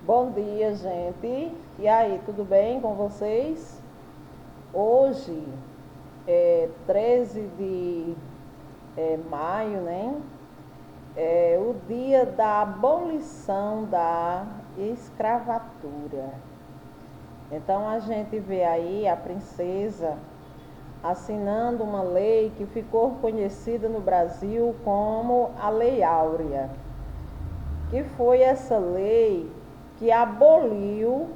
Bom dia, gente. E aí, tudo bem com vocês? Hoje é 13 de maio, né? É o dia da abolição da escravatura. Então a gente vê aí a princesa assinando uma lei que ficou conhecida no Brasil como a Lei Áurea, que foi essa lei que aboliu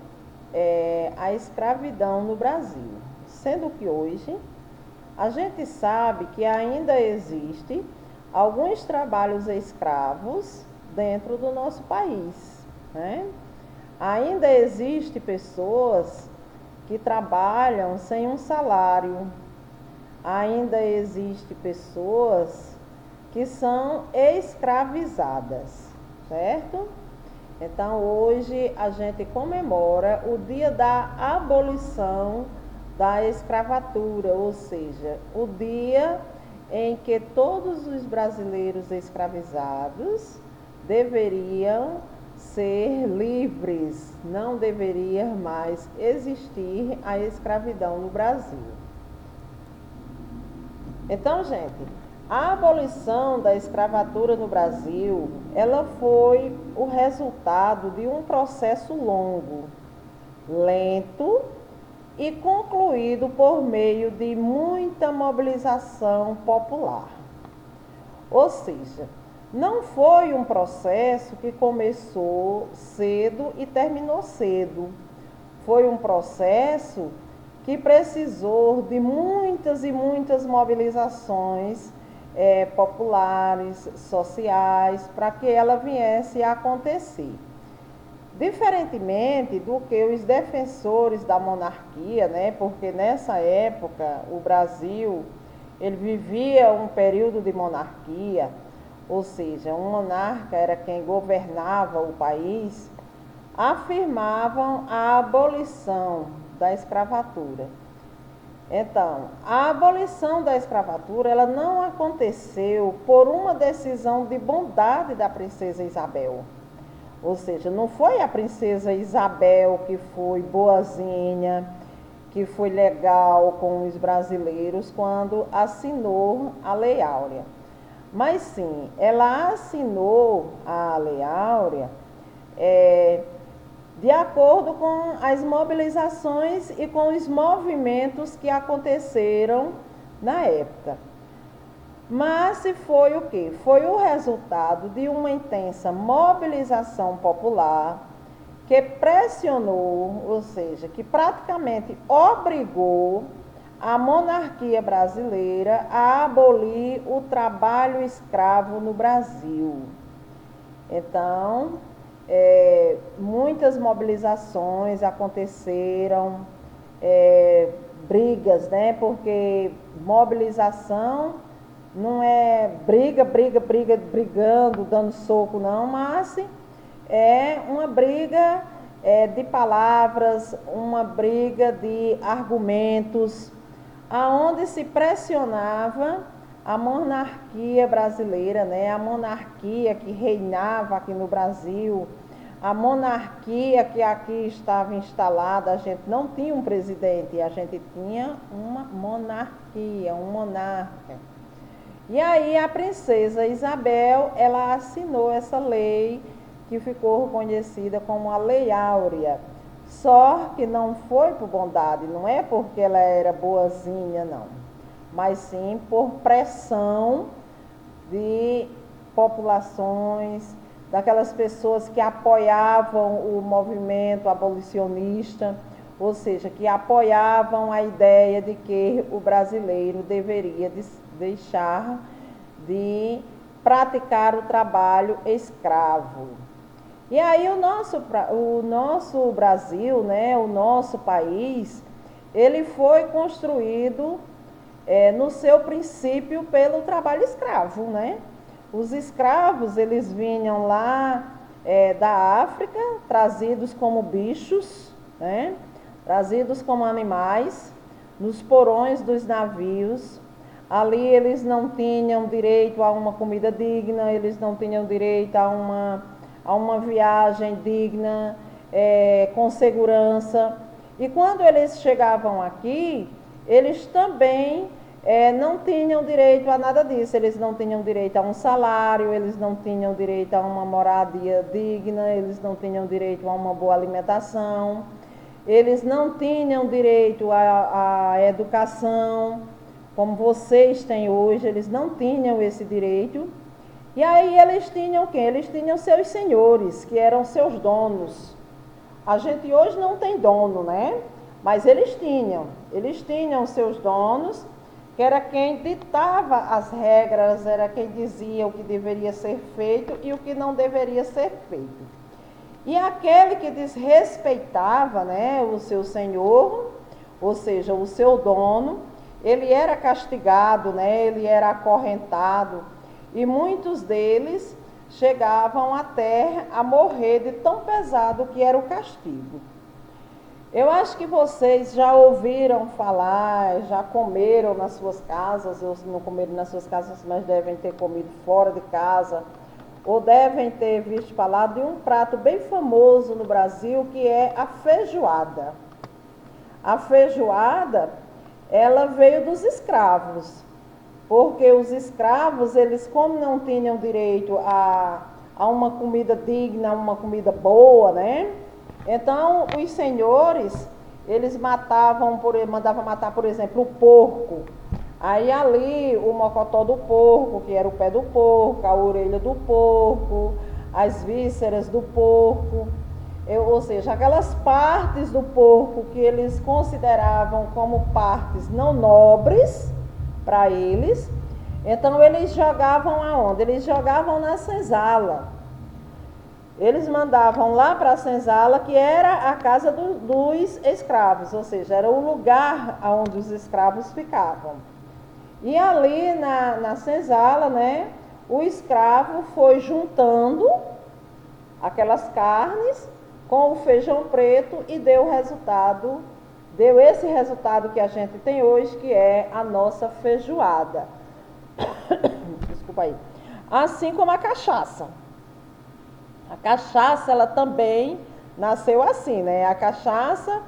a escravidão no Brasil. Sendo que hoje a gente sabe que ainda existe alguns trabalhos escravos dentro do nosso país, né? Ainda existe pessoas que trabalham sem um salário. Ainda existe pessoas que são escravizadas, certo? Então hoje a gente comemora o dia da abolição da escravatura, ou seja, o dia em que todos os brasileiros escravizados deveriam ser livres, não deveria mais existir a escravidão no Brasil. Então, gente, a abolição da escravatura no Brasil, ela foi o resultado de um processo longo, lento e concluído por meio de muita mobilização popular. Ou seja, não foi um processo que começou cedo e terminou cedo. Foi um processo que precisou de muitas e muitas mobilizações populares, sociais, para que ela viesse a acontecer. Diferentemente do que os defensores da monarquia, né? Porque nessa época o Brasil ele vivia um período de monarquia, ou seja, um monarca era quem governava o país, afirmavam a abolição da escravatura. Então, a abolição da escravatura ela não aconteceu por uma decisão de bondade da princesa Isabel. Ou seja, não foi a princesa Isabel que foi boazinha, que foi legal com os brasileiros quando assinou a Lei Áurea. Mas sim, ela assinou a Lei Áurea de acordo com as mobilizações e com os movimentos que aconteceram na época. Mas foi o quê? Foi o resultado de uma intensa mobilização popular que pressionou, ou seja, que praticamente obrigou a monarquia brasileira a abolir o trabalho escravo no Brasil. Então, muitas mobilizações aconteceram, brigas, né? Porque mobilização não é brigando, dando soco, não, mas é uma briga de palavras, uma briga de argumentos, aonde se pressionava a monarquia brasileira, né? A monarquia que reinava aqui no Brasil, a monarquia que aqui estava instalada. A gente não tinha um presidente, a gente tinha uma monarquia, um monarca. E aí a princesa Isabel, ela assinou essa lei que ficou conhecida como a Lei Áurea. Só que não foi por bondade, não é porque ela era boazinha, não, mas sim por pressão de populações, daquelas pessoas que apoiavam o movimento abolicionista, ou seja, que apoiavam a ideia de que o brasileiro deveria deixar de praticar o trabalho escravo. E aí o nosso Brasil, né, o nosso país, ele foi construído no seu princípio pelo trabalho escravo, né? Os escravos, eles vinham lá da África, trazidos como bichos, né? Trazidos como animais, nos porões dos navios. Ali eles não tinham direito a uma comida digna, eles não tinham direito a uma viagem digna, com segurança. E quando eles chegavam aqui, eles também não tinham direito a nada disso. Eles não tinham direito a um salário, eles não tinham direito a uma moradia digna, eles não tinham direito a uma boa alimentação, eles não tinham direito à educação, como vocês têm hoje, eles não tinham esse direito. E aí eles tinham quem? Eles tinham seus senhores, que eram seus donos. A gente hoje não tem dono, né? Mas eles tinham seus donos, que era quem ditava as regras, era quem dizia o que deveria ser feito e o que não deveria ser feito. E aquele que desrespeitava, né, o seu senhor, ou seja, o seu dono, ele era castigado, né, ele era acorrentado, e muitos deles chegavam até a morrer de tão pesado que era o castigo. Eu acho que vocês já ouviram falar, já comeram nas suas casas, ou se não comeram nas suas casas, mas devem ter comido fora de casa, ou devem ter visto falar de um prato bem famoso no Brasil, que é a feijoada. A feijoada, ela veio dos escravos, porque os escravos, eles como não tinham direito a uma comida digna, a uma comida boa, né? Então, os senhores, eles mandavam matar, por exemplo, o porco. Aí ali, o mocotó do porco, que era o pé do porco, a orelha do porco, as vísceras do porco, ou seja, aquelas partes do porco que eles consideravam como partes não nobres para eles, então eles jogavam aonde? Eles jogavam na senzala. Eles mandavam lá para a senzala, que era a casa dos escravos, ou seja, era o lugar onde os escravos ficavam. E ali na senzala, né, o escravo foi juntando aquelas carnes com o feijão preto e deu esse resultado que a gente tem hoje, que é a nossa feijoada. Desculpa aí. Assim como a cachaça. A cachaça, ela também nasceu assim, né? A cachaça,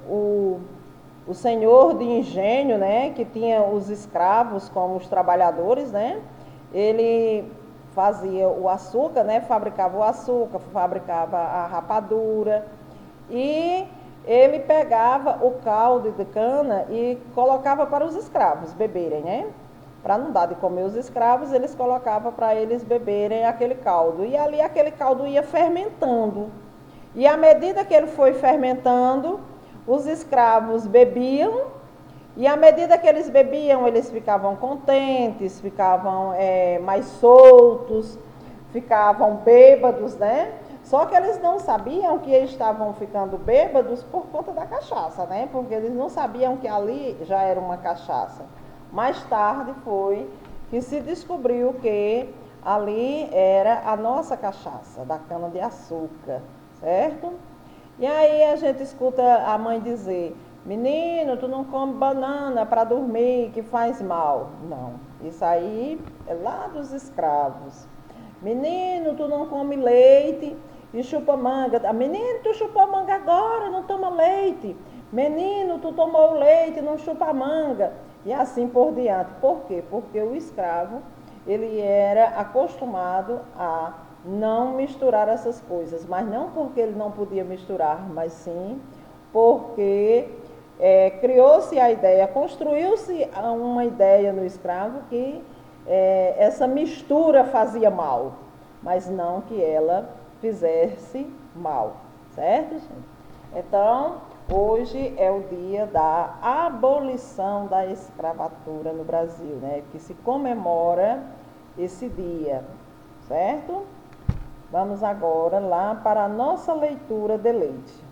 o senhor de engenho, né, que tinha os escravos como os trabalhadores, né? Ele fazia o açúcar, né? Fabricava o açúcar, fabricava a rapadura e ele pegava o caldo de cana e colocava para os escravos beberem, né? Para não dar de comer os escravos, eles colocavam para eles beberem aquele caldo. E ali aquele caldo ia fermentando. E à medida que ele foi fermentando, os escravos bebiam. E à medida que eles bebiam, eles ficavam contentes, ficavam mais soltos, ficavam bêbados, né? Só que eles não sabiam que eles estavam ficando bêbados por conta da cachaça, né? Porque eles não sabiam que ali já era uma cachaça. Mais tarde foi que se descobriu que ali era a nossa cachaça, da cana-de-açúcar, certo? E aí a gente escuta a mãe dizer: menino, tu não come banana para dormir, que faz mal. Não, isso aí é lá dos escravos. Menino, tu não come leite e chupa manga. Menino, tu chupou manga agora, não toma leite. Menino, tu tomou leite, não chupa manga. E assim por diante. Por quê? Porque o escravo, ele era acostumado a não misturar essas coisas. Mas não porque ele não podia misturar, mas sim porque criou-se a ideia, construiu-se uma ideia no escravo que essa mistura fazia mal, mas não que ela fizesse mal, certo, gente? Então, hoje é o dia da abolição da escravatura no Brasil, né? Que se comemora esse dia, certo? Vamos agora lá para a nossa leitura de leite.